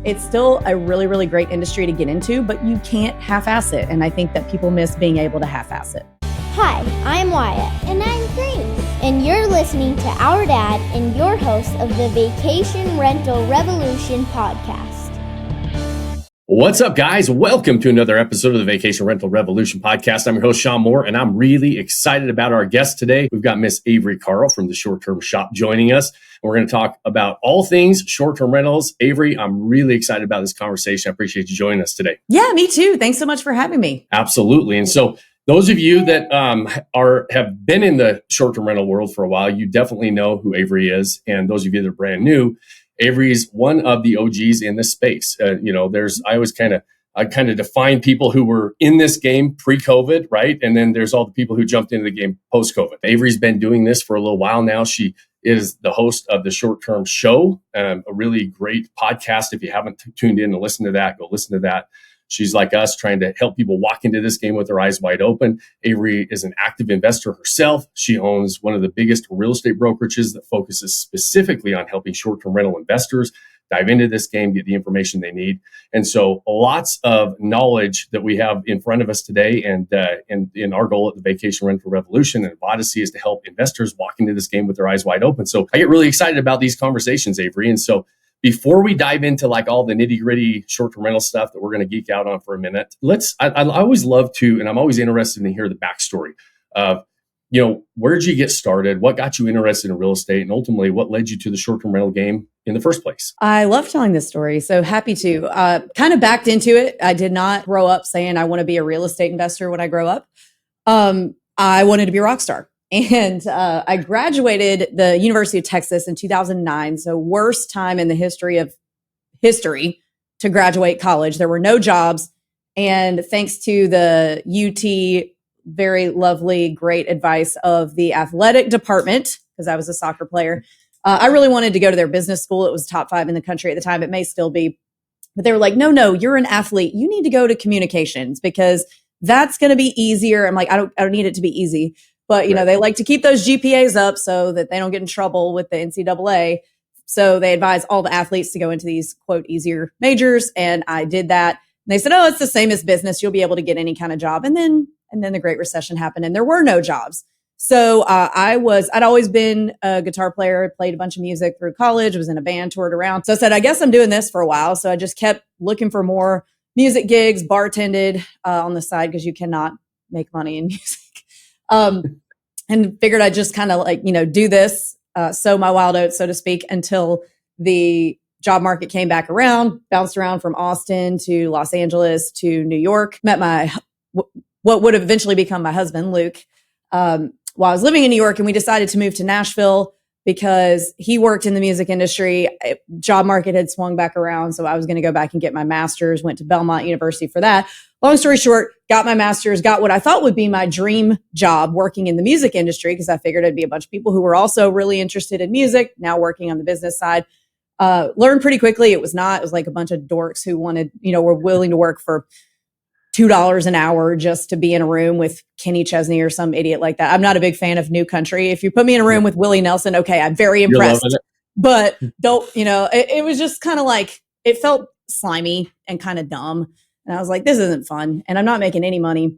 It's still a really, really great industry to get into, but you can't half-ass it. And I think that people miss being able to half-ass it. Hi, I'm Wyatt. And I'm Grace. And you're listening to Our Dad and your host of the Vacation Rental Revolution podcast. What's up, guys? Welcome to another episode of the Vacation Rental Revolution podcast. I'm your host, Sean Moore, and I'm really excited about our guest today. We've got Miss Avery Carl from the Short Term Shop joining us. We're going to talk about all things short-term rentals. Avery, I'm really excited about this conversation. I appreciate you joining us today. Yeah, me too. Thanks so much for having me. Absolutely. And so those of you that have been in the short-term rental world for a while, you definitely know who Avery is. And those of you that are brand new, Avery's one of the OGs in this space. I kind of define people who were in this game pre-COVID, right? And then there's all the people who jumped into the game post-COVID. Avery's been doing this for a little while now. She is the host of the Short Term Show, a really great podcast. If you haven't tuned in to listen to that, go listen to that. She's like us, trying to help people walk into this game with their eyes wide open. Avery is an active investor herself. She owns one of the biggest real estate brokerages that focuses specifically on helping short-term rental investors dive into this game, get the information they need. And so lots of knowledge that we have in front of us today. And in our goal at the Vacation Rental Revolution and Vodyssey is to help investors walk into this game with their eyes wide open. So I get really excited about these conversations, Avery. And so before we dive into like all the nitty gritty short-term rental stuff that we're going to geek out on for a minute, I always love to, and I'm always interested to hear the backstory of, where did you get started? What got you interested in real estate? And ultimately, what led you to the short-term rental game in the first place? I love telling this story. So happy to. Kind of backed into it. I did not grow up saying I want to be a real estate investor when I grow up. I wanted to be a rock star. And I graduated the University of Texas in 2009. So worst time in the history to graduate college. There were no jobs. And thanks to the UT, very lovely, great advice of the athletic department, because I was a soccer player, I really wanted to go to their business school. It was top 5 in the country at the time. It may still be. But they were like, no, you're an athlete. You need to go to communications because that's going to be easier. I'm like, I don't need it to be easy. But, they like to keep those GPAs up so that they don't get in trouble with the NCAA. So they advise all the athletes to go into these, quote, easier majors. And I did that. And they said, it's the same as business. You'll be able to get any kind of job. And then the Great Recession happened and there were no jobs. So I'd always been a guitar player, played a bunch of music through college, was in a band, toured around. So I said, I guess I'm doing this for a while. So I just kept looking for more music gigs, bartended on the side because you cannot make money in music. And figured I'd just kind of do this, sow my wild oats, so to speak, until the job market came back around, bounced around from Austin to Los Angeles to New York, met what would eventually become my husband, Luke, while I was living in New York. And we decided to move to Nashville because he worked in the music industry. Job market had swung back around. So I was going to go back and get my master's, went to Belmont University for that. Long story short, got my master's, got what I thought would be my dream job working in the music industry because I figured it'd be a bunch of people who were also really interested in music, now working on the business side. Learned pretty quickly. It was like a bunch of dorks who were willing to work for $2 an hour just to be in a room with Kenny Chesney or some idiot like that. I'm not a big fan of new country. If you put me in a room with Willie Nelson, okay, I'm very impressed. But it was just kind of like, it felt slimy and kind of dumb. And I was like, this isn't fun. And I'm not making any money.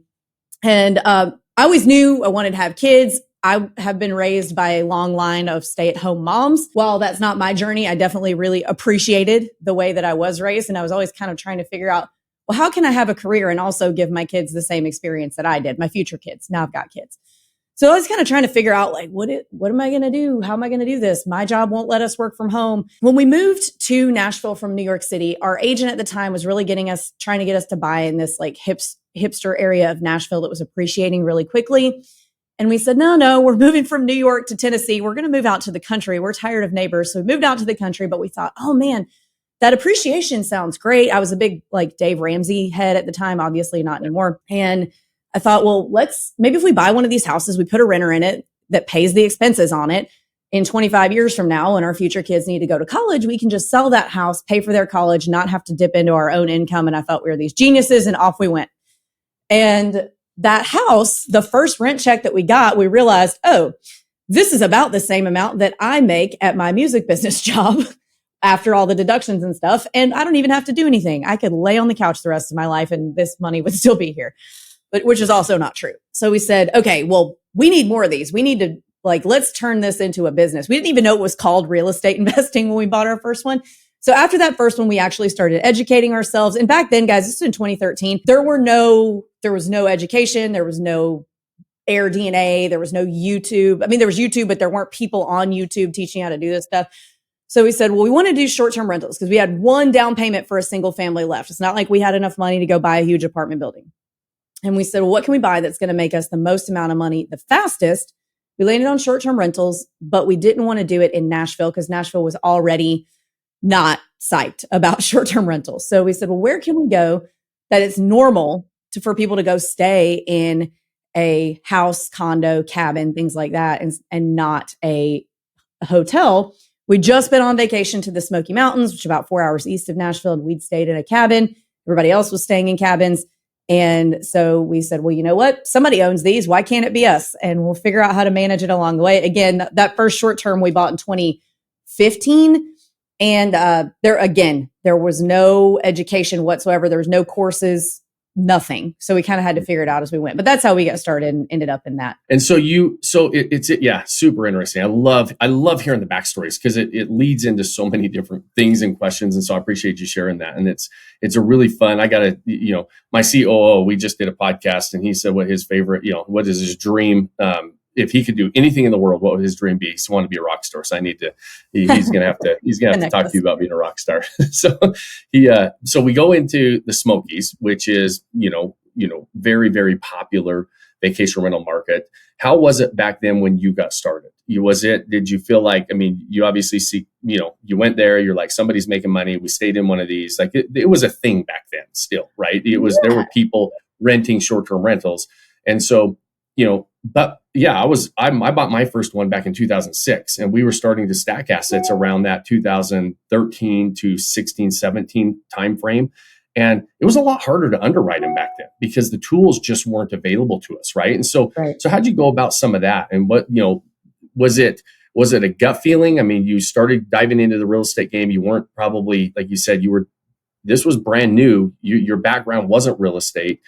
And I always knew I wanted to have kids. I have been raised by a long line of stay-at-home moms. While that's not my journey, I definitely really appreciated the way that I was raised. And I was always kind of trying to figure out, well, how can I have a career and also give my kids the same experience that I did, my future kids? Now I've got kids. So I was kind of trying to figure out what am I going to do? How am I going to do this? My job won't let us work from home. When we moved to Nashville from New York City, our agent at the time was really trying to get us to buy in this like hipster area of Nashville that was appreciating really quickly. And we said, no, we're moving from New York to Tennessee. We're going to move out to the country. We're tired of neighbors. So we moved out to the country, but we thought, oh man, that appreciation sounds great. I was a big Dave Ramsey head at the time, obviously not anymore. And I thought, well, maybe if we buy one of these houses, we put a renter in it that pays the expenses on it. In 25 years from now, when our future kids need to go to college, we can just sell that house, pay for their college, not have to dip into our own income. And I thought we were these geniuses, and off we went. And that house, the first rent check that we got, we realized, this is about the same amount that I make at my music business job. after all the deductions and stuff. And I don't even have to do anything. I could lay on the couch the rest of my life and this money would still be here, but which is also not true. So we said, okay, well, we need more of these. We need to let's turn this into a business. We didn't even know it was called real estate investing when we bought our first one. So after that first one, we actually started educating ourselves. And back then, guys, this was in 2013. There was no education. There was no Air DNA. There was no YouTube. I mean, there was YouTube, but there weren't people on YouTube teaching how to do this stuff. So we said, well, we want to do short-term rentals because we had one down payment for a single family left. It's not like we had enough money to go buy a huge apartment building. And we said, well, what can we buy that's going to make us the most amount of money the fastest? We landed on short-term rentals, but we didn't want to do it in Nashville because Nashville was already not psyched about short-term rentals. So we said, well, where can we go that it's normal for people to go stay in a house, condo, cabin, things like that, and not a hotel? We'd just been on vacation to the Smoky Mountains, which is about 4 hours east of Nashville, and we'd stayed in a cabin. Everybody else was staying in cabins. And so we said, well, you know what? Somebody owns these. Why can't it be us? And we'll figure out how to manage it along the way. Again, that first short term we bought in 2015. And there was no education whatsoever. There was no courses, nothing. So we kind of had to figure it out as we went. But that's how we got started and ended up in that. And so it's super interesting. I love hearing the backstories because it leads into so many different things and questions. And so I appreciate you sharing that. And it's a really fun. I got my COO, we just did a podcast and he said what his favorite, what is his dream, if he could do anything in the world, what would his dream be? He wanted to be a rock star. So he's going to have to talk to you about being a rock star. So we go into the Smokies, which is, very, very popular vacation rental market. How was it back then when you got started? Did you feel like, you obviously see, you went there, you're like, somebody's making money. We stayed in one of these, like it was a thing back then still, right? There were people renting short-term rentals. And so, but yeah, I bought my first one back in 2006 and we were starting to stack assets around that 2013 to 16, 17 timeframe. And it was a lot harder to underwrite them back then because the tools just weren't available to us. Right. And so how'd you go about some of that? And what, was it a gut feeling? You started diving into the real estate game. You weren't probably, like you said, this was brand new. Your background wasn't real estate.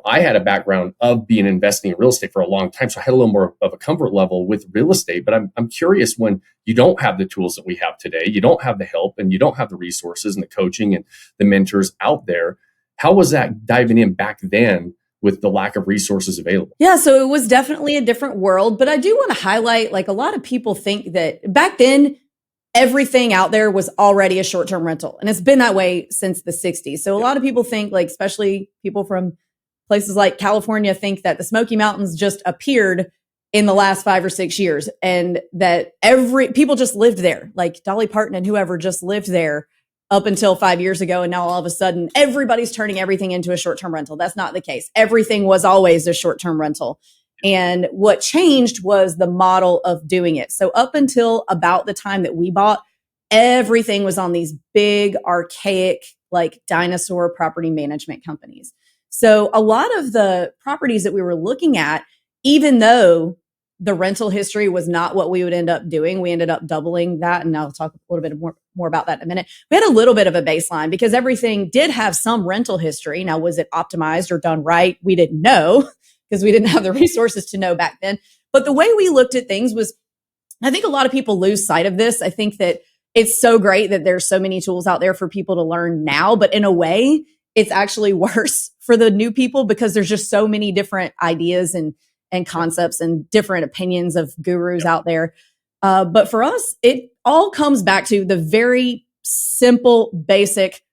I had a background of being investing in real estate for a long time. So I had a little more of a comfort level with real estate, but I'm curious when you don't have the tools that we have today, you don't have the help and you don't have the resources and the coaching and the mentors out there. How was that diving in back then with the lack of resources available? Yeah. So it was definitely a different world, but I do want to highlight, a lot of people think that back then, everything out there was already a short-term rental. And it's been that way since the 60s. So a lot of people think, especially people from places like California, think that the Smoky Mountains just appeared in the last 5 or 6 years and that people just lived there, like Dolly Parton and whoever just lived there up until 5 years ago. And now all of a sudden, everybody's turning everything into a short-term rental. That's not the case. Everything was always a short-term rental. And what changed was the model of doing it. So up until about the time that we bought, everything was on these big, archaic, dinosaur property management companies. So a lot of the properties that we were looking at, even though the rental history was not what we would end up doing, we ended up doubling that. And I'll talk a little bit more about that in a minute. We had a little bit of a baseline because everything did have some rental history. Now, was it optimized or done right? We didn't know because we didn't have the resources to know back then. But the way we looked at things was, I think a lot of people lose sight of this. I think that it's so great that there's so many tools out there for people to learn now, but in a way, it's actually worse for the new people because there's just so many different ideas and concepts and different opinions of gurus out there. But for us, it all comes back to the very simple, basic,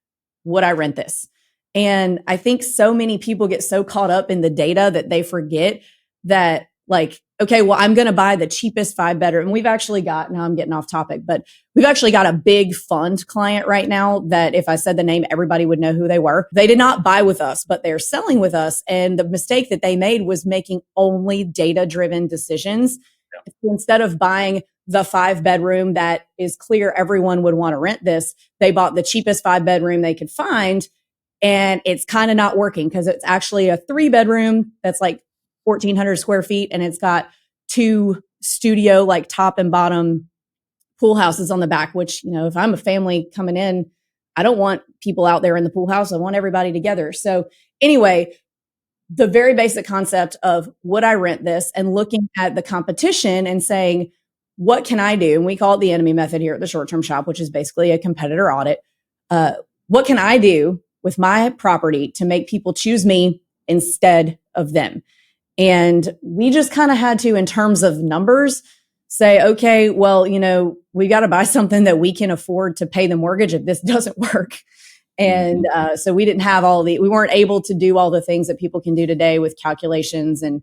would I rent this? And I think so many people get so caught up in the data that they forget that okay, well, I'm going to buy the cheapest 5-bedroom. We've actually got, now I'm getting off topic, but we've actually got a big fund client right now that if I said the name, everybody would know who they were. They did not buy with us, but they're selling with us. And the mistake that they made was making only data-driven decisions. Yeah. Instead of buying the 5-bedroom that is clear everyone would want to rent this, they bought the cheapest 5-bedroom they could find. And it's kind of not working because it's actually a 3-bedroom that's 1,400 square feet. And it's got 2 studio, top and bottom pool houses on the back, which, if I'm a family coming in, I don't want people out there in the pool house. I want everybody together. So anyway, the very basic concept of would I rent this, and looking at the competition and saying, what can I do? And we call it the enemy method here at the Short Term Shop, which is basically a competitor audit. What can I do with my property to make people choose me instead of them? And we just kind of had to, in terms of numbers, say, okay, well, we got to buy something that we can afford to pay the mortgage if this doesn't work. And so we didn't have we weren't able to do all the things that people can do today with calculations and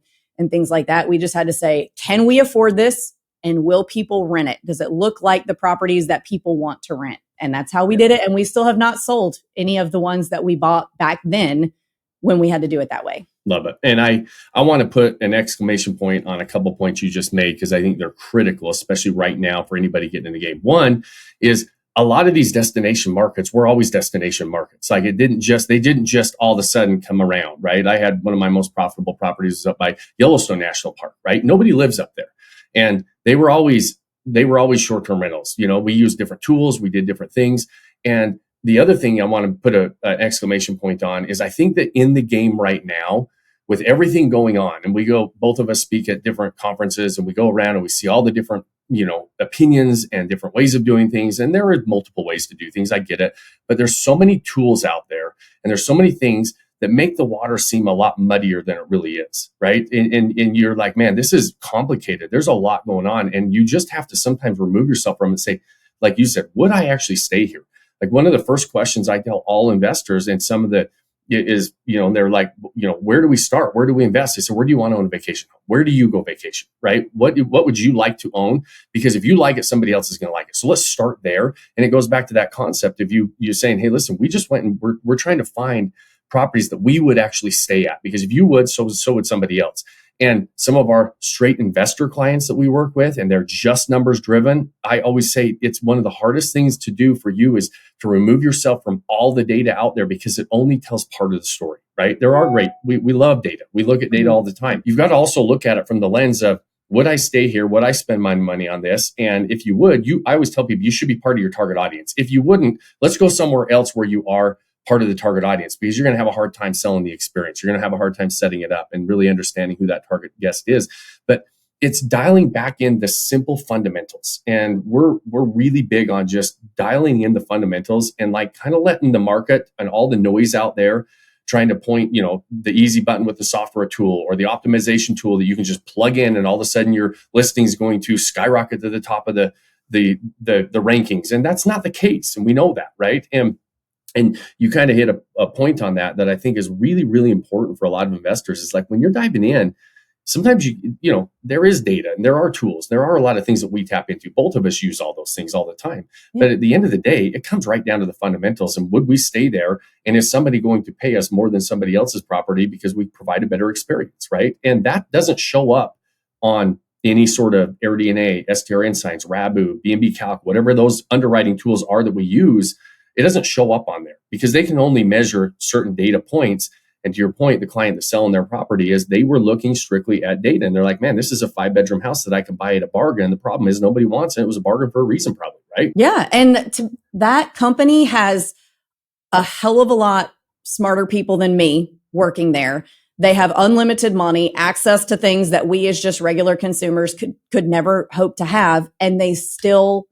things like that. We just had to say, can we afford this? And will people rent it? Does it look like the properties that people want to rent? And that's how we did it. And we still have not sold any of the ones that we bought back then when we had to do it that way. Love it. And I want to put an exclamation point on a couple points you just made, because I think they're critical, especially right now for anybody getting in the game. One is a lot of these destination markets were always destination markets. Like they didn't just all of a sudden come around, right? I had one of my most profitable properties up by Yellowstone National Park, right? Nobody lives up there. And they were always short-term rentals. We used different tools, we did different things. And the other thing I want to put an exclamation point on is I think that in the game right now, with everything going on, and both of us speak at different conferences, and we go around and we see all the different, opinions and different ways of doing things. And there are multiple ways to do things. I get it. But there's so many tools out there, and there's so many things that make the water seem a lot muddier than it really is, right? And you're like, man, this is complicated. There's a lot going on. And you just have to sometimes remove yourself from it and say, like you said, would I actually stay here? Like one of the first questions I tell all investors, and some of the is, they're like, where do we start? Where do we invest? I said, where do you want to own a vacation home? Where do you go vacation, right? What would you like to own? Because if you like it, somebody else is going to like it. So let's start there. And it goes back to that concept of you saying, hey, listen, we just went and we're trying to find properties that we would actually stay at, because if you would, so would somebody else. And some of our straight investor clients that we work with, and they're just numbers driven, I always say it's one of the hardest things to do for you is to remove yourself from all the data out there, because it only tells part of the story, right? There are great, we love data. We look at data all the time. You've got to also look at it from the lens of, would I stay here? Would I spend my money on this? And if you would, I always tell people you should be part of your target audience. If you wouldn't, let's go somewhere else where you are part of the target audience, because you're going to have a hard time selling the experience. You're going to have a hard time setting it up and really understanding who that target guest is. But it's dialing back in the simple fundamentals. And we're really big on just dialing in the fundamentals and like kind of letting the market and all the noise out there trying to point, the easy button with the software tool or the optimization tool that you can just plug in, and all of a sudden your listing is going to skyrocket to the top of the rankings. And that's not the case. And we know that, right? And you kind of hit a point on that I think is really, really important for a lot of investors. Is like when you're diving in, sometimes there is data and there are tools. There are a lot of things that we tap into. Both of us use all those things all the time. Yeah. But at the end of the day, it comes right down to the fundamentals. And would we stay there? And is somebody going to pay us more than somebody else's property because we provide a better experience, right? And that doesn't show up on any sort of AirDNA, STR Insights, Rabu, B&B Calc, whatever those underwriting tools are that we use. It doesn't show up on there because they can only measure certain data points. And to your point, the client that's selling their property is they were looking strictly at data. And they're like, man, this is a 5-bedroom house that I can buy at a bargain. The problem is nobody wants it. It was a bargain for a reason, probably, right? Yeah. And that company has a hell of a lot smarter people than me working there. They have unlimited money, access to things that we as just regular consumers could never hope to have. And they still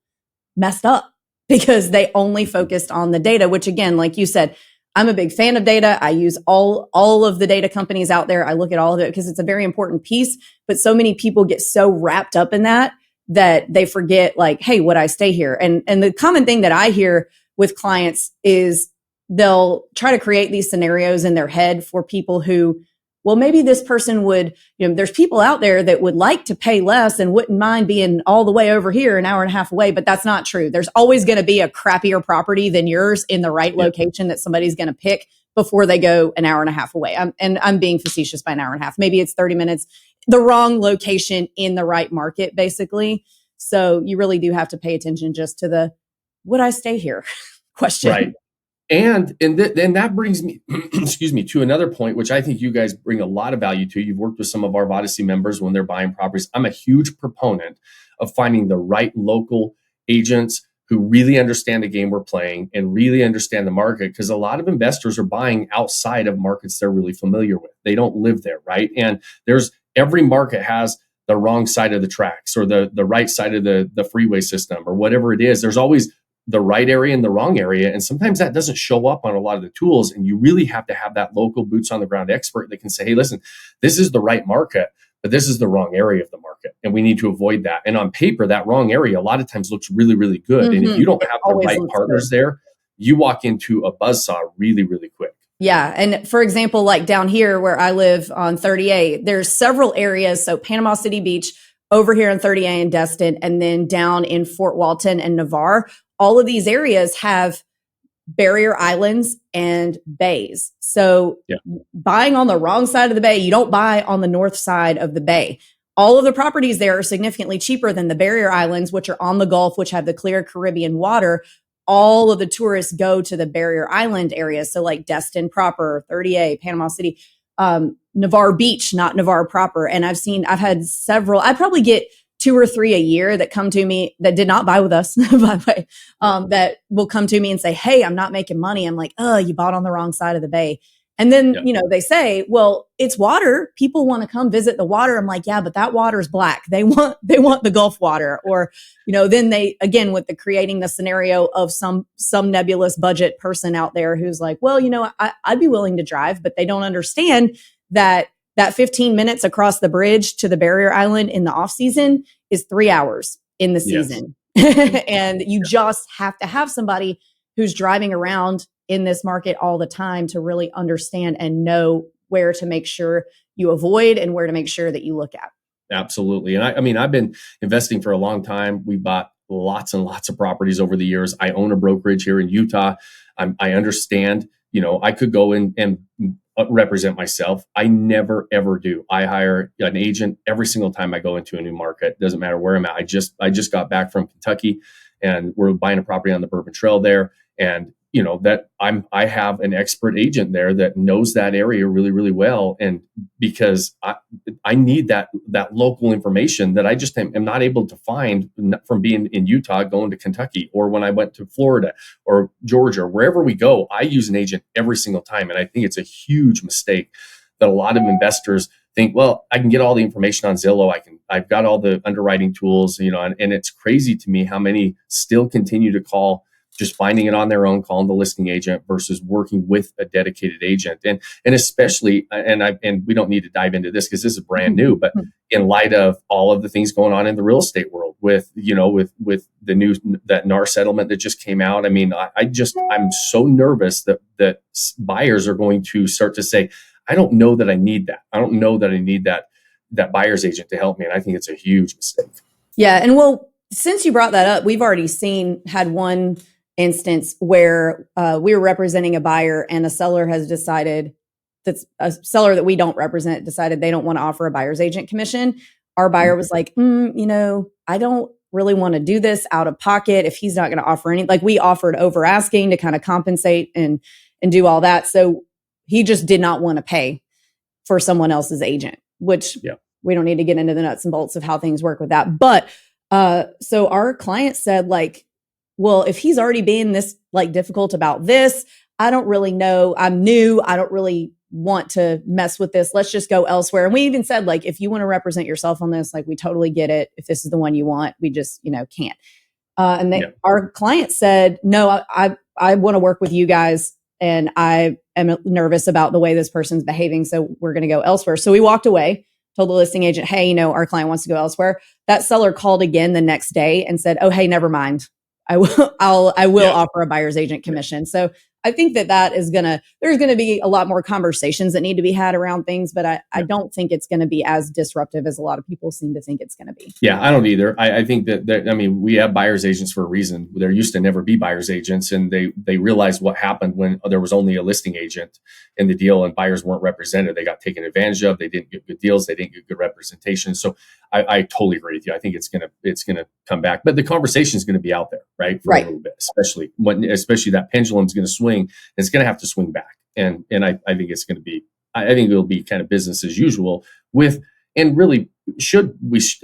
messed up, because they only focused on the data, which again, like you said, I'm a big fan of data. I use all of the data companies out there. I look at all of it because it's a very important piece, but so many people get so wrapped up in that they forget like, hey, would I stay here? And the common thing that I hear with clients is they'll try to create these scenarios in their head for people who, well, maybe this person would, there's people out there that would like to pay less and wouldn't mind being all the way over here, an hour and a half away, but that's not true. There's always going to be a crappier property than yours in the right location that somebody's going to pick before they go an hour and a half away. I'm being facetious by an hour and a half. Maybe it's 30 minutes, the wrong location in the right market, basically. So you really do have to pay attention just to the, would I stay here question. Right. And that brings me, excuse me, to another point, which I think you guys bring a lot of value to. You've worked with some of our Vodyssey members when they're buying properties. I'm a huge proponent of finding the right local agents who really understand the game we're playing and really understand the market, because a lot of investors are buying outside of markets they're really familiar with. They don't live there, right? And every market has the wrong side of the tracks or the right side of the freeway system or whatever it is. There's always the right area and the wrong area. And sometimes that doesn't show up on a lot of the tools. And you really have to have that local boots on the ground expert that can say, hey, listen, this is the right market, but this is the wrong area of the market. And we need to avoid that. And on paper, that wrong area a lot of times looks really, really good. And if you don't have the right partners there, you walk into a buzzsaw really, really quick. Yeah. And for example, like down here where I live on 38, there's several areas. So Panama City Beach, over here in 38 and Destin, and then down in Fort Walton and Navarre, all of these areas have barrier islands and bays. So buying on the wrong side of the bay, you don't buy on the north side of the bay. All of the properties there are significantly cheaper than the barrier islands, which are on the Gulf, which have the clear Caribbean water. All of the tourists go to the barrier island areas. So like Destin proper, 38, Panama City, Navarre Beach, not Navarre proper. And I've had several, I probably get 2 or 3 a year that come to me that did not buy with us, by the way, that will come to me and say, hey, I'm not making money. I'm like, oh, you bought on the wrong side of the bay. And then, they say, well, it's water. People want to come visit the water. I'm like, yeah, but that water is black. They want the Gulf water. Or, then they, again, with the creating the scenario of some nebulous budget person out there who's like, well, I'd be willing to drive, but they don't understand that 15 minutes across the bridge to the barrier island in the off season is 3 hours in the season. And you just have to have somebody who's driving around in this market all the time to really understand and know where to make sure you avoid and where to make sure that you look at. Absolutely. And I mean, I've been investing for a long time. We bought lots and lots of properties over the years. I own a brokerage here in Utah. I understand, I could go in and represent myself. I never, ever do. I hire an agent every single time I go into a new market. Doesn't matter where I'm at. I just got back from Kentucky and we're buying a property on the Bourbon Trail there. And I have an expert agent there that knows that area really, really well. And because I need that local information that I just am not able to find from being in Utah, going to Kentucky, or when I went to Florida or Georgia, wherever we go, I use an agent every single time. And I think it's a huge mistake that a lot of investors think, well, I can get all the information on Zillow. I've got all the underwriting tools, and it's crazy to me how many still continue to call, just finding it on their own, calling the listing agent versus working with a dedicated agent. And especially, and we don't need to dive into this because this is brand new, but in light of all of the things going on in the real estate world with the new, that NAR settlement that just came out. I mean, I'm so nervous that buyers are going to start to say, I don't know that I need that. I don't know that I need that buyer's agent to help me. And I think it's a huge mistake. Yeah. And well, since you brought that up, we've already had one instance where we were representing a buyer and a seller has decided, that's a seller that we don't represent, decided they don't want to offer a buyer's agent commission. Our buyer was like, I don't really want to do this out of pocket if he's not going to offer any. Like, we offered over asking to kind of compensate and do all that. So he just did not want to pay for someone else's agent, which we don't need to get into the nuts and bolts of how things work with that. But so our client said, like, well, if he's already being this difficult about this, I don't really know. I'm new. I don't really want to mess with this. Let's just go elsewhere. And we even said, like, if you want to represent yourself on this, we totally get it. If this is the one you want, we just, can't. Our client said, no, I want to work with you guys. And I am nervous about the way this person's behaving. So we're going to go elsewhere. So we walked away, told the listing agent, hey, our client wants to go elsewhere. That seller called again the next day and said, oh, hey, never mind. I will offer a buyer's agent commission. So I think there's going to be a lot more conversations that need to be had around things, but I don't think it's going to be as disruptive as a lot of people seem to think it's going to be. Yeah, I don't either. I think that we have buyer's agents for a reason. There used to never be buyer's agents, and they realized what happened when there was only a listing agent in the deal and buyers weren't represented. They got taken advantage of. They didn't get good deals. They didn't get good representation. So I totally agree with you. I think it's gonna come back, but the conversation is going to be out there, right? For a little bit, especially that pendulum's going to swing. It's going to have to swing back, and I think it's going to be. I think it'll be kind of business as usual and really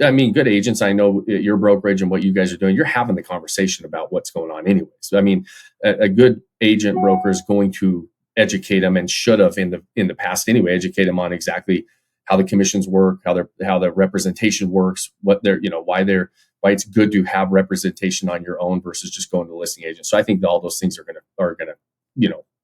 I mean, good agents, I know at your brokerage and what you guys are doing, you're having the conversation about what's going on anyways. So, I mean, a good agent broker is going to educate them, and should have in the past anyway, educate them on exactly how the commissions work, how the representation works, what they're, why it's good to have representation on your own versus just going to the listing agent. So I think all those things are gonna,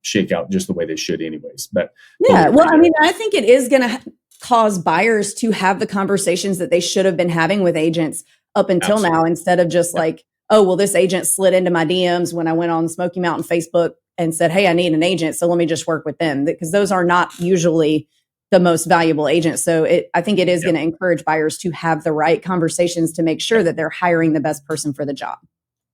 shake out just the way they should anyways. But yeah, well, I mean, I think it is going to cause buyers to have the conversations that they should have been having with agents up until now, instead of just like, oh, well, this agent slid into my DMs when I went on Smoky Mountain Facebook and said, hey, I need an agent, so let me just work with them, because those are not usually the most valuable agents. So I think it is going to encourage buyers to have the right conversations to make sure that they're hiring the best person for the job.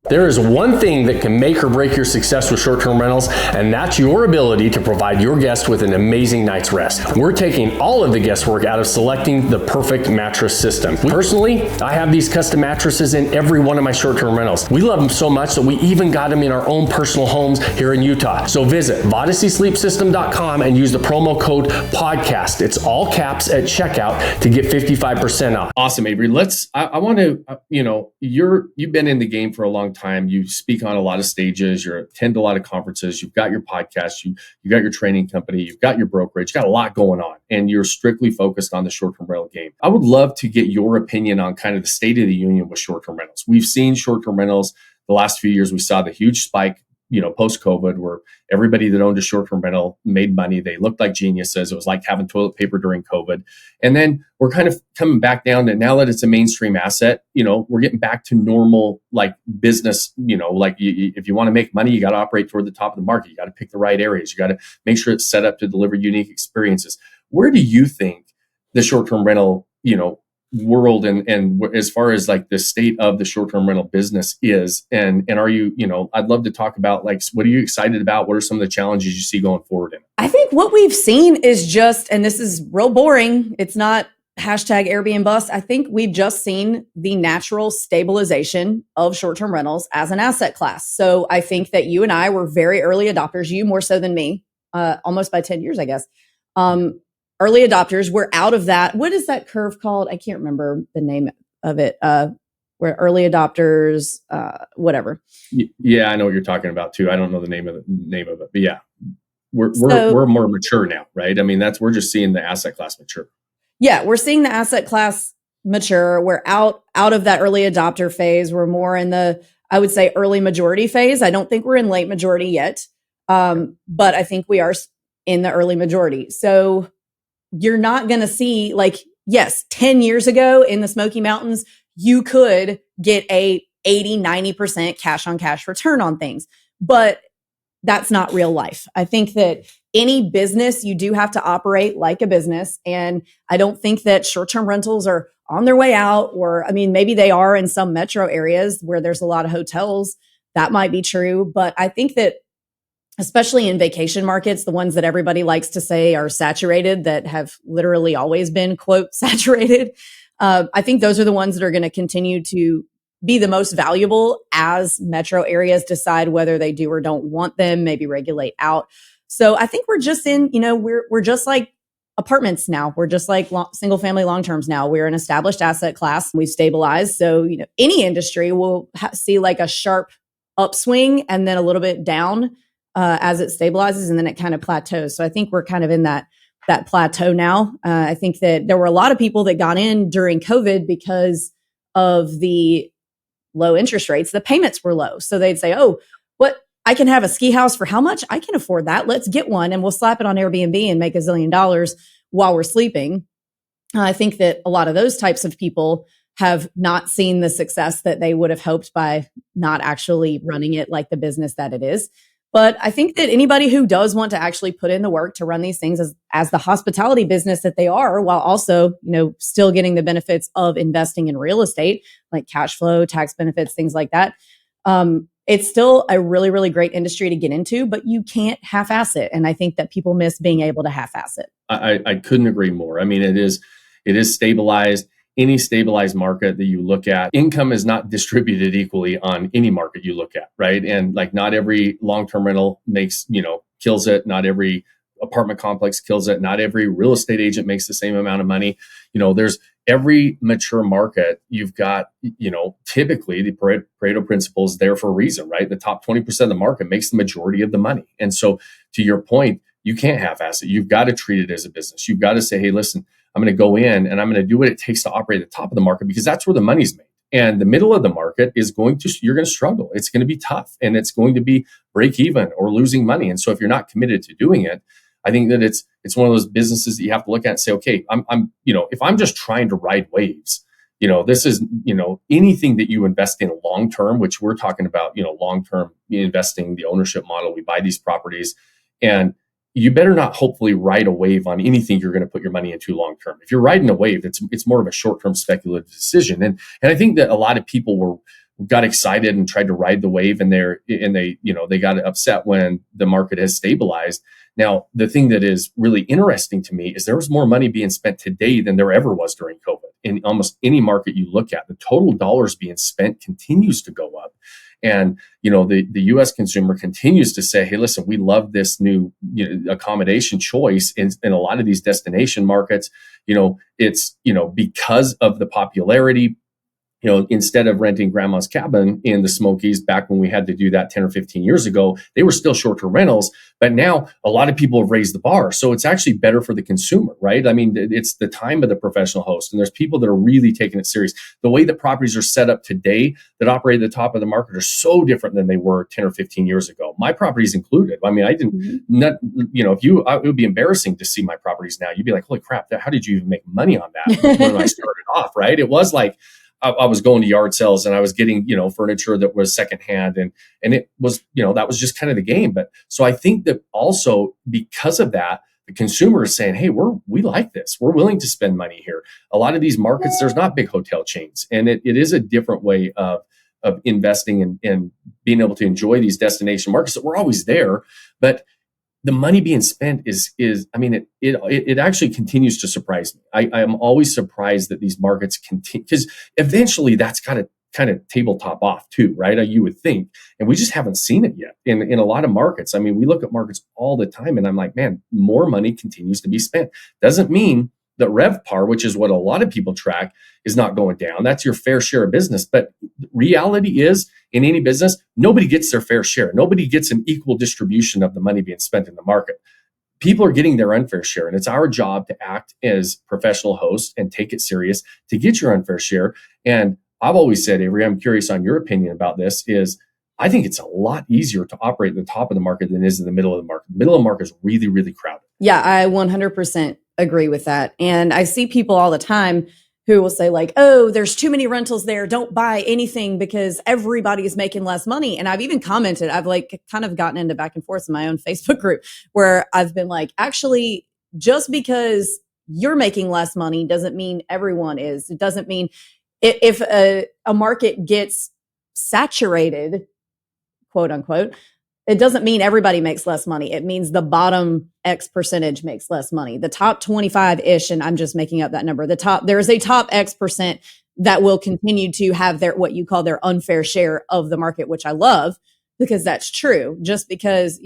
There is one thing that can make or break your success with short-term rentals, and that's your ability to provide your guests with an amazing night's rest. We're taking all of the guesswork out of selecting the perfect mattress system. Personally, I have these custom mattresses in every one of my short-term rentals. We love them so much that we even got them in our own personal homes here in Utah. So visit VodysseySleepSystem.com and use the promo code PODCAST. It's all caps at checkout to get 55% off. Awesome, Avery. I want to, you've been in the game for a long time. You speak on a lot of stages, you attend a lot of conferences, you've got your podcast, you got your training company, you've got your brokerage, you got a lot going on, and you're strictly focused on the short-term rental game. I would love to get your opinion on kind of the state of the union with short-term rentals. We've seen short-term rentals the last few years. We saw the huge spike, post-COVID, where everybody that owned a short-term rental made money. They looked like geniuses. It was like having toilet paper during COVID. And then we're kind of coming back down to, now that it's a mainstream asset, we're getting back to normal, like business, if you want to make money, you got to operate toward the top of the market. You got to pick the right areas. You got to make sure it's set up to deliver unique experiences. Where do you think the short-term rental, world and as far as like the state of the short-term rental business is, and are you, I'd love to talk about, like, what are you excited about? What are some of the challenges you see going forward in? I think what we've seen is just, and this is real boring, it's not hashtag Airbnb bust. I think we've just seen the natural stabilization of short-term rentals as an asset class. So I think that you and I were very early adopters, you more so than me, almost by 10 years, I guess. Early adopters, we're out of that. What is that curve called? I can't remember the name of it. Where early adopters, whatever. Yeah, I know what you're talking about too. I don't know the name of it, but yeah, we're more mature now, right? I mean, we're just seeing the asset class mature. Yeah, we're seeing the asset class mature. We're out of that early adopter phase. We're more in the, I would say, early majority phase. I don't think we're in late majority yet, but I think we are in the early majority. So you're not going to see, like, yes, 10 years ago in the Smoky Mountains, you could get a 80-90% cash on cash return on things, but that's not real life. I think that any business, you do have to operate like a business. And I don't think that short-term rentals are on their way out, or, I mean, maybe they are in some metro areas where there's a lot of hotels. That might be true. But I think that especially in vacation markets, the ones that everybody likes to say are saturated, that have literally always been, quote, saturated. I think those are the ones that are going to continue to be the most valuable as metro areas decide whether they do or don't want them, maybe regulate out. So I think we're just in, we're just like apartments now. We're just like single family long-terms now. We're an established asset class. We've stabilized. So, any industry will see like a sharp upswing and then a little bit down as it stabilizes, and then it kind of plateaus. So I think we're kind of in that plateau now. I think that there were a lot of people that got in during COVID because of the low interest rates. The payments were low. So they'd say, oh, what? I can have a ski house for how much? I can afford that. Let's get one and we'll slap it on Airbnb and make $1 zillion while we're sleeping. I think that a lot of those types of people have not seen the success that they would have hoped by not actually running it like the business that it is. But I think that anybody who does want to actually put in the work to run these things as the hospitality business that they are, while also, still getting the benefits of investing in real estate, like cash flow, tax benefits, things like that. It's still a really, really great industry to get into, but you can't half-ass it. And I think that people miss being able to half-ass it. I couldn't agree more. I mean, it is stabilized. Any stabilized market that you look at, income is not distributed equally on any market you look at, right? And like, not every long-term rental kills it. Not every apartment complex kills it. Not every real estate agent makes the same amount of money. There's every mature market, you've got, typically the Pareto principle is there for a reason, right? The top 20% of the market makes the majority of the money. And so to your point, you can't half-ass it. You've got to treat it as a business. You've got to say, hey, listen, I'm going to go in and I'm going to do what it takes to operate at the top of the market, because that's where the money's made. And the middle of the market you're going to struggle. It's going to be tough, and it's going to be break even or losing money. And so if you're not committed to doing it, I think that it's one of those businesses that you have to look at and say, okay, I'm if I'm just trying to ride waves, this is, anything that you invest in long term, which we're talking about, long term investing, the ownership model. We buy these properties, and you better not hopefully ride a wave on anything you're going to put your money into long term. If you're riding a wave, it's more of a short term speculative decision. And I think that a lot of people got excited and tried to ride the wave, and they got upset when the market has stabilized. Now, the thing that is really interesting to me is there was more money being spent today than there ever was during COVID. In almost any market you look at, the total dollars being spent continues to go up. And, the U.S. consumer continues to say, hey, listen, we love this new accommodation choice in a lot of these destination markets. It's, because of the popularity. Instead of renting grandma's cabin in the Smokies back when we had to do that 10 or 15 years ago, they were still short-term rentals. But now a lot of people have raised the bar. So it's actually better for the consumer, right? I mean, it's the time of the professional host, and there's people that are really taking it serious. The way that properties are set up today that operate at the top of the market are so different than they were 10 or 15 years ago. My properties included. I mean, I didn't, it would be embarrassing to see my properties now. You'd be like, holy crap, how did you even make money on that when I started off, right? It was like, I was going to yard sales and I was getting, furniture that was secondhand, and it was, that was just kind of the game. But so I think that also because of that, the consumer is saying, hey, we like this. We're willing to spend money here. A lot of these markets, there's not big hotel chains, and it is a different way of investing and being able to enjoy these destination markets that were always there. But the money being spent it actually continues to surprise me. I am always surprised that these markets continue, because eventually that's got to kind of tabletop off too, right? You would think, and we just haven't seen it yet in a lot of markets. I mean, we look at markets all the time, and I'm like, man, more money continues to be spent. Doesn't mean that RevPAR, which is what a lot of people track, is not going down. That's your fair share of business. But reality is, in any business, nobody gets their fair share. Nobody gets an equal distribution of the money being spent in the market. People are getting their unfair share, and it's our job to act as professional hosts and take it serious to get your unfair share. And I've always said, Avery, I'm curious on your opinion about this, is I think it's a lot easier to operate at the top of the market than it is in the middle of the market. The middle of the market is really, really crowded. Yeah, I 100% agree with that. And I see people all the time who will say like, oh, there's too many rentals there. Don't buy anything because everybody is making less money. And I've even commented, I've like kind of gotten into back and forth in my own Facebook group where I've been like, actually, just because you're making less money doesn't mean everyone is. It doesn't mean if a market gets saturated, quote unquote, it doesn't mean everybody makes less money. It means the bottom X percentage makes less money. The top 25-ish, and I'm just making up that number, there's a top X percent that will continue to have their, what you call their unfair share of the market, which I love because that's true. Just because,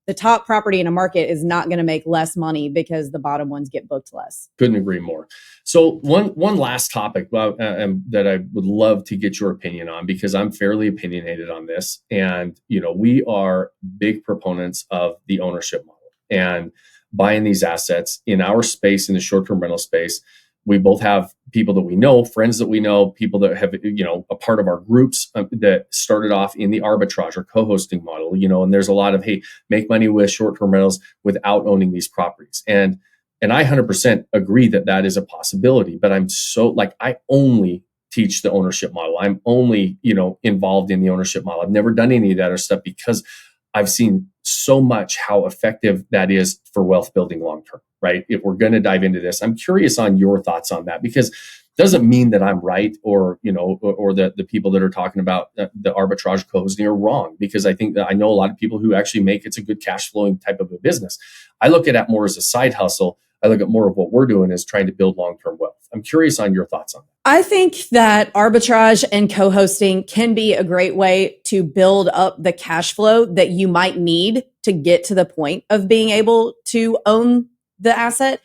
the top property in a market is not going to make less money because the bottom ones get booked less. Couldn't agree more. So one last topic that I would love to get your opinion on, because I'm fairly opinionated on this. And, we are big proponents of the ownership model and buying these assets in our space, in the short-term rental space. We both have people that we know, friends that we know, people that have, a part of our groups that started off in the arbitrage or co-hosting model, and there's a lot of, hey, make money with short-term rentals without owning these properties. And I 100% agree that is a possibility, but I'm so I only teach the ownership model. I'm only, involved in the ownership model. I've never done any of that other stuff because I've seen so much how effective that is for wealth building long-term, right? If we're going to dive into this, I'm curious on your thoughts on that, because it doesn't mean that I'm right or that the people that are talking about the arbitrage co-hosting are wrong, because I think that I know a lot of people who actually it's a good cash flowing type of a business. I look at it more as a side hustle. I look at more of what we're doing as trying to build long-term wealth. I'm curious on your thoughts on that. I think that arbitrage and co-hosting can be a great way to build up the cash flow that you might need to get to the point of being able to own the asset.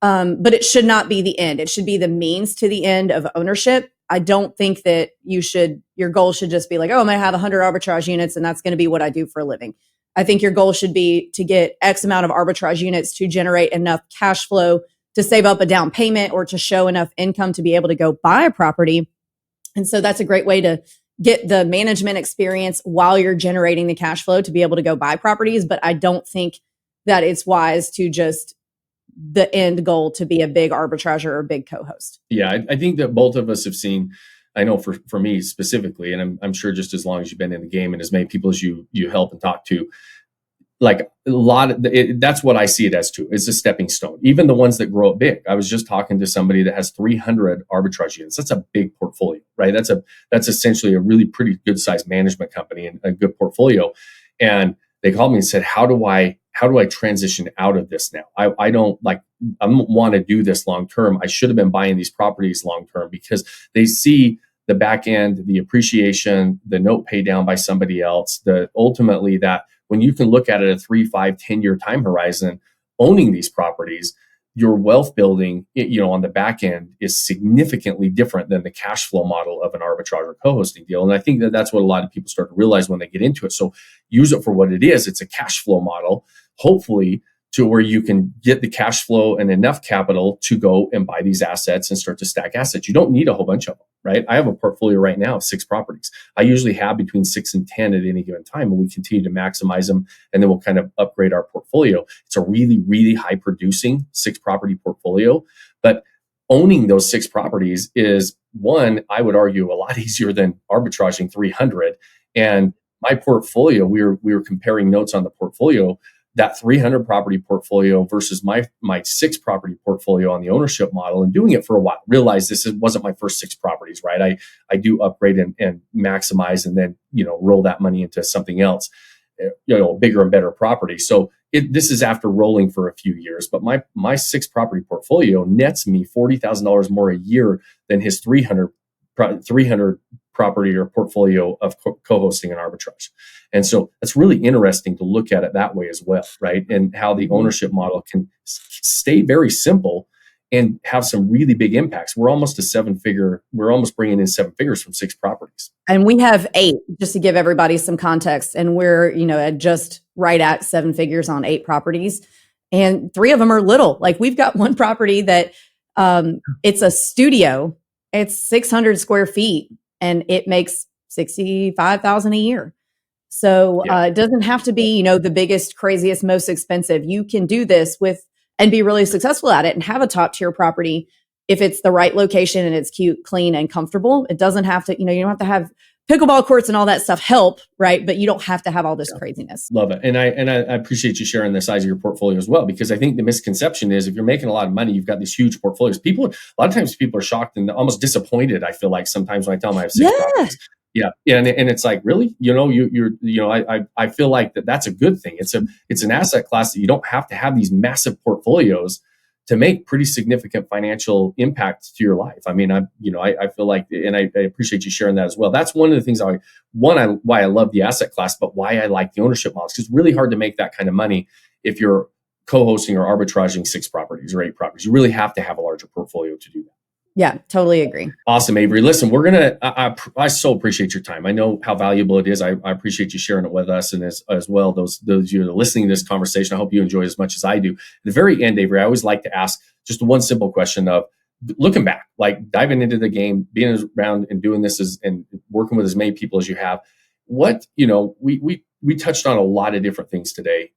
But it should not be the end. It should be the means to the end of ownership. I don't think that your goal should just be like, oh, I'm going to have 100 arbitrage units and that's going to be what I do for a living. I think your goal should be to get X amount of arbitrage units to generate enough cash flow to save up a down payment or to show enough income to be able to go buy a property. And so that's a great way to get the management experience while you're generating the cash flow to be able to go buy properties. But I don't think that it's wise to just the end goal to be a big arbitrager or a big co-host. Yeah, I think that both of us have seen, I know for me specifically, and I'm sure just as long as you've been in the game and as many people as you help and talk to, like a lot of that's what I see it as too. It's a stepping stone. Even the ones that grow up big. I was just talking to somebody that has 300 arbitrage units. That's a big portfolio, right? That's essentially a really pretty good sized management company and a good portfolio. And they called me and said, how do I transition out of this now? I don't want to do this long term. I should have been buying these properties long term, because they see the back end, the appreciation, the note pay down by somebody else, ultimately that when you can look at it a 3, 5, 10-year time horizon, owning these properties, your wealth building, on the back end is significantly different than the cash flow model of an arbitrage or co-hosting deal. And I think that that's what a lot of people start to realize when they get into it. So use it for what it is. It's a cash flow model, hopefully to where you can get the cash flow and enough capital to go and buy these assets and start to stack assets. You don't need a whole bunch of them, right? I have a portfolio right now of 6 properties. I usually have between 6 and 10 at any given time, and we continue to maximize them, and then we'll kind of upgrade our portfolio. It's a really, really high producing 6 property portfolio, but owning those 6 properties is, one, I would argue, a lot easier than arbitraging 300. And my portfolio, we were comparing notes on the portfolio, that 300 property portfolio versus my 6 property portfolio on the ownership model, and doing it for a while. Realize wasn't my first 6 properties, right? I do upgrade and maximize, and then, roll that money into something else, bigger and better property. So this is after rolling for a few years, but my 6 property portfolio nets me $40,000 more a year than his 300 property or portfolio of co-hosting and arbitrage. And so it's really interesting to look at it that way as well, right? And how the ownership model can stay very simple and have some really big impacts. We're almost bringing in 7 figures from 6 properties. And we have 8, just to give everybody some context. And we're, at just right at 7 figures on 8 properties. And 3 of them are little. Like, we've got one property that it's a studio. It's 600 square feet and it makes $65,000 a year. So it doesn't have to be, the biggest, craziest, most expensive. You can do this and be really successful at it and have a top tier property if it's the right location and it's cute, clean, and comfortable. It doesn't have to, you don't have to have pickleball courts and all that stuff help, right? But you don't have to have all this craziness. Love it. And I appreciate you sharing the size of your portfolio as well, because I think the misconception is if you're making a lot of money, you've got these huge portfolios. A lot of times people are shocked and almost disappointed. I feel like sometimes when I tell them I have 6 properties. Yeah. And it's like, really, I feel like that's a good thing. It's an asset class that you don't have to have these massive portfolios to make pretty significant financial impact to your life. I mean, I feel like, and I appreciate you sharing that as well. That's one of the things why I love the asset class, but why I like the ownership models, because it's really hard to make that kind of money if you're co-hosting or arbitraging 6 properties or 8 properties. You really have to have a larger portfolio to do that. Yeah, totally agree. Awesome, Avery. Listen, I so appreciate your time. I know how valuable it is. I appreciate you sharing it with us, and as well, those of you that are listening to this conversation, I hope you enjoy it as much as I do. At the very end, Avery, I always like to ask just one simple question of, looking back, like diving into the game, being around and doing this and working with as many people as you have, what, we touched on a lot of different things today.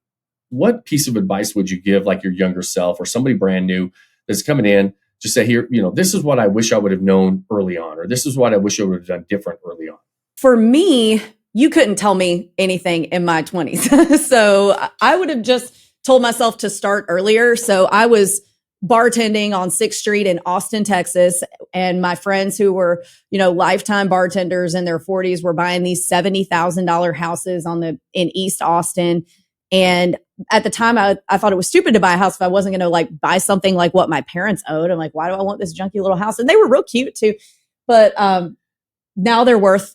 What piece of advice would you give like your younger self or somebody brand new that's coming in? Just say, here, this is what I wish I would have known early on, or this is what I wish I would have done different early on. For me, you couldn't tell me anything in my 20s. So I would have just told myself to start earlier. So I was bartending on 6th Street in Austin, Texas. And my friends who were, lifetime bartenders in their 40s were buying these $70,000 houses in East Austin. And at the time, I thought it was stupid to buy a house if I wasn't going to buy something like what my parents owned. I'm like, why do I want this junky little house? And they were real cute too. But now they're worth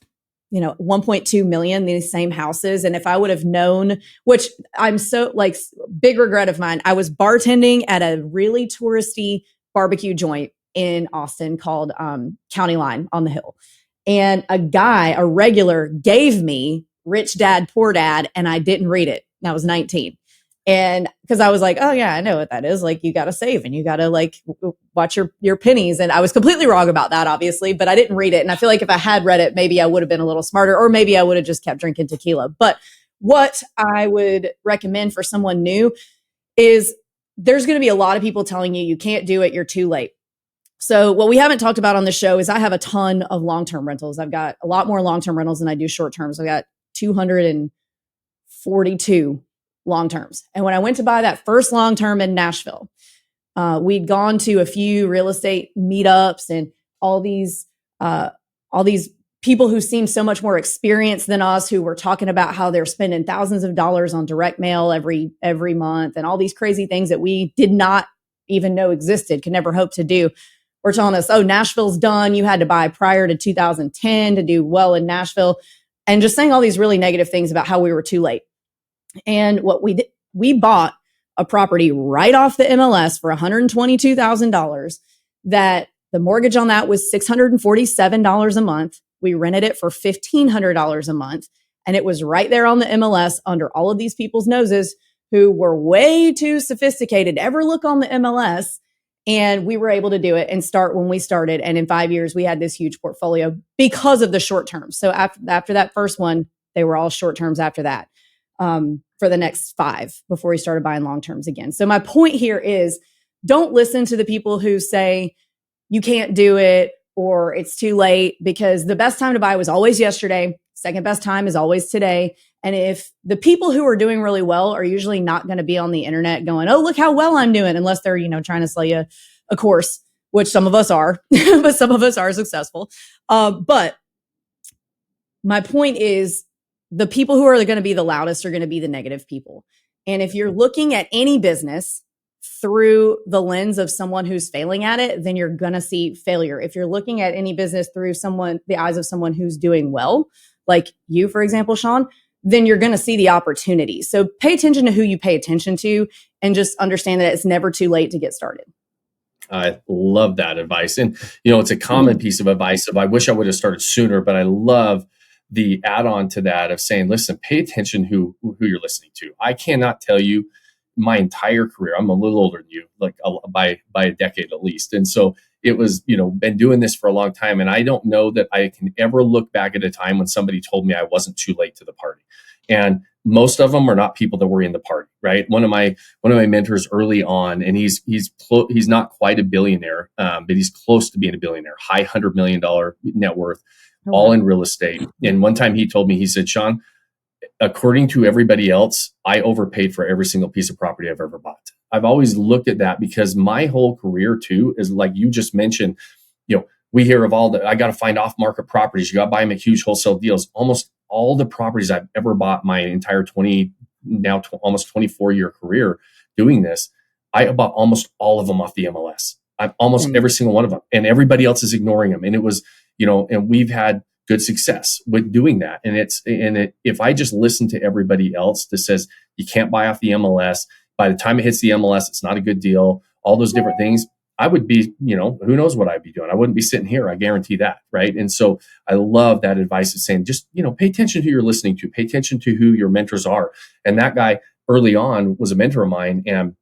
1.2 million, these same houses. And if I would have known, which I'm so like big regret of mine, I was bartending at a really touristy barbecue joint in Austin called County Line on the Hill. And a regular gave me Rich Dad, Poor Dad, and I didn't read it. And I was 19. And because I was like, oh yeah, I know what that is. Like you got to save and you got to like watch your pennies. And I was completely wrong about that, obviously, but I didn't read it. And I feel like if I had read it, maybe I would have been a little smarter, or maybe I would have just kept drinking tequila. But what I would recommend for someone new is there's going to be a lot of people telling you can't do it. You're too late. So what we haven't talked about on the show is I have a ton of long-term rentals. I've got a lot more long-term rentals than I do short-terms. I've got 242 long-terms. And when I went to buy that first long-term in Nashville, we'd gone to a few real estate meetups and all these people who seemed so much more experienced than us, who were talking about how they're spending thousands of dollars on direct mail every month and all these crazy things that we did not even know existed, could never hope to do. We're telling us, oh, Nashville's done. You had to buy prior to 2010 to do well in Nashville, and just saying all these really negative things about how we were too late. And what we did, we bought a property right off the MLS for $122,000 that the mortgage on that was $647 a month. We rented it for $1,500 a month. And it was right there on the MLS under all of these people's noses who were way too sophisticated to ever look on the MLS. And we were able to do it and start when we started. And in 5 years, we had this huge portfolio because of the short term. So after that first one, they were all short terms after that. For the next 5 before we started buying long terms again. So my point here is don't listen to the people who say you can't do it or it's too late, because the best time to buy was always yesterday. Second best time is always today. And if the people who are doing really well are usually not going to be on the internet going, oh, look how well I'm doing, unless they're, trying to sell you a course, which some of us are, but some of us are successful. But my point is, the people who are going to be the loudest are going to be the negative people. And if you're looking at any business through the lens of someone who's failing at it, then you're going to see failure. If you're looking at any business through the eyes of someone who's doing well, like you, for example, Sean, then you're going to see the opportunity. So pay attention to who you pay attention to and just understand that it's never too late to get started. I love that advice. And, it's a common piece of advice of I wish I would have started sooner, but I love the add-on to that of saying, listen, pay attention who you're listening to. I cannot tell you my entire career. I'm a little older than you, like by a decade at least. And so it was, been doing this for a long time. And I don't know that I can ever look back at a time when somebody told me I wasn't too late to the party. And most of them are not people that were in the party, right? One of my mentors early on, and he's not quite a billionaire, but he's close to being a billionaire, high $100 million net worth, all in real estate. And one time he told me, he said, Sean, according to everybody else, I overpaid for every single piece of property I've ever bought. I've always looked at that because my whole career too is like you just mentioned, we hear of I got to find off market properties. You got to buy them at huge wholesale deals. Almost all the properties I've ever bought my entire almost 24 year career doing this, I bought almost all of them off the MLS. Almost every single one of them, and everybody else is ignoring them. And it was, and we've had good success with doing that. And if I just listen to everybody else that says you can't buy off the MLS, by the time it hits the MLS, it's not a good deal, all those different things, I would be, who knows what I'd be doing. I wouldn't be sitting here. I guarantee that. Right. And so I love that advice of saying, just, pay attention to who you're listening to, pay attention to who your mentors are. And that guy early on was a mentor of mine, and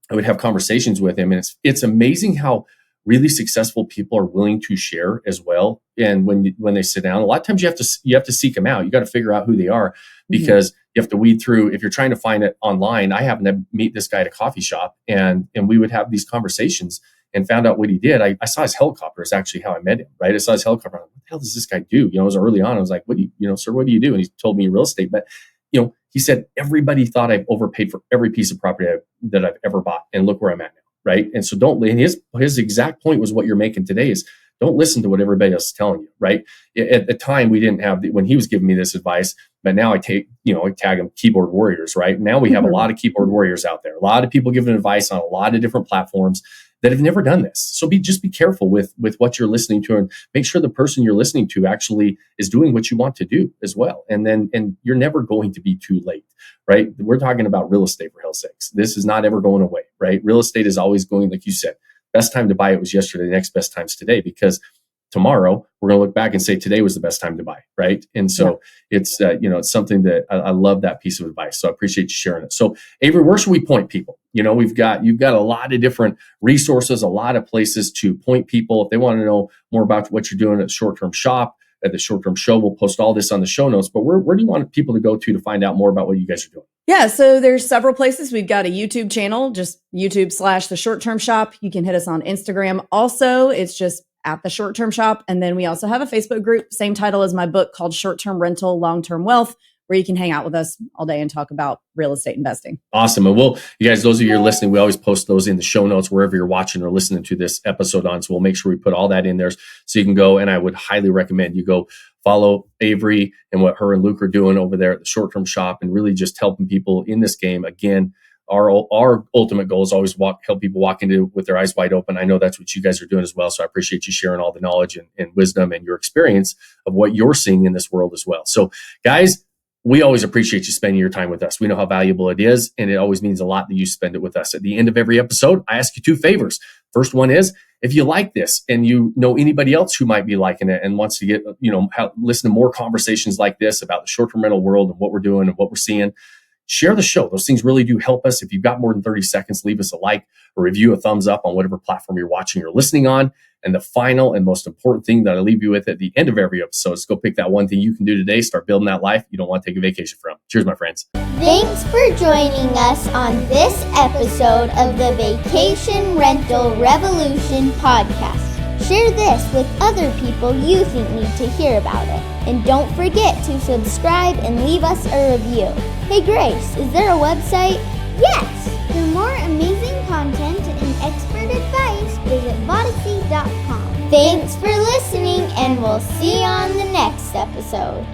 I would have conversations with him. And it's amazing how really successful people are willing to share as well. And when they sit down, a lot of times you have to seek them out. You got to figure out who they are, because you have to weed through. If you're trying to find it online, I happened to meet this guy at a coffee shop, and we would have these conversations and found out what he did. I saw his helicopter is actually how I met him, right? I saw his helicopter. I'm like, what the hell does this guy do? It was early on. I was like, sir, what do you do? And he told me real estate. But, he said, everybody thought I've overpaid for every piece of property that I've ever bought. And look where I'm at now. Right. And so and his exact point was what you're making today is don't listen to what everybody else is telling you. Right. At the time, we didn't have when he was giving me this advice, but now I tag them keyboard warriors. Right. Now we have a lot of keyboard warriors out there, a lot of people giving advice on a lot of different platforms that have never done this. So just be careful with what you're listening to, and make sure the person you're listening to actually is doing what you want to do as well. And you're never going to be too late, right? We're talking about real estate, for hell's sakes. This is not ever going away, right? Real estate is always going, like you said, best time to buy it was yesterday, the next best time's today, because tomorrow we're going to look back and say today was the best time to buy, right? And so it's it's something that I love, that piece of advice. So I appreciate you sharing it. So Avery, where should we point people? You've got a lot of different resources, a lot of places to point people if they want to know more about what you're doing at Short Term Shop, at the Short Term Show. We'll post all this on the show notes. But where do you want people to go to find out more about what you guys are doing? Yeah, so there's several places. We've got a YouTube channel, just YouTube/The Short Term Shop. You can hit us on Instagram. Also, it's just at The Short Term Shop. And then we also have a Facebook group, same title as my book, called Short Term Rental, Long Term Wealth, where you can hang out with us all day and talk about real estate investing. Awesome. And you guys, those of you who are listening, we always post those in the show notes wherever you're watching or listening to this episode on. So we'll make sure we put all that in there so you can go. And I would highly recommend you go follow Avery and what her and Luke are doing over there at the Short Term Shop, and really just helping people in this game. Again, our ultimate goal is always help people walk into with their eyes wide open. I know that's what you guys are doing as well. So I appreciate you sharing all the knowledge and wisdom and your experience of what you're seeing in this world as well. So guys, we always appreciate you spending your time with us. We know how valuable it is, and it always means a lot that you spend it with us. At the end of every episode, I ask you 2 favors. First one is, if you like this and you know anybody else who might be liking it and wants to get, listen to more conversations like this about the short-term rental world and what we're doing and what we're seeing, share the show. Those things really do help us. If you've got more than 30 seconds, leave us a like, a review, a thumbs up on whatever platform you're watching or listening on. And the final and most important thing that I leave you with at the end of every episode is go pick that one thing you can do today. Start building that life you don't want to take a vacation from. Cheers, my friends. Thanks for joining us on this episode of the Vacation Rental Revolution podcast. Share this with other people you think need to hear about it. And don't forget to subscribe and leave us a review. Hey Grace, is there a website? Yes! For more amazing content and expert advice, visit Vodyssey.com. Thanks for listening, and we'll see you on the next episode.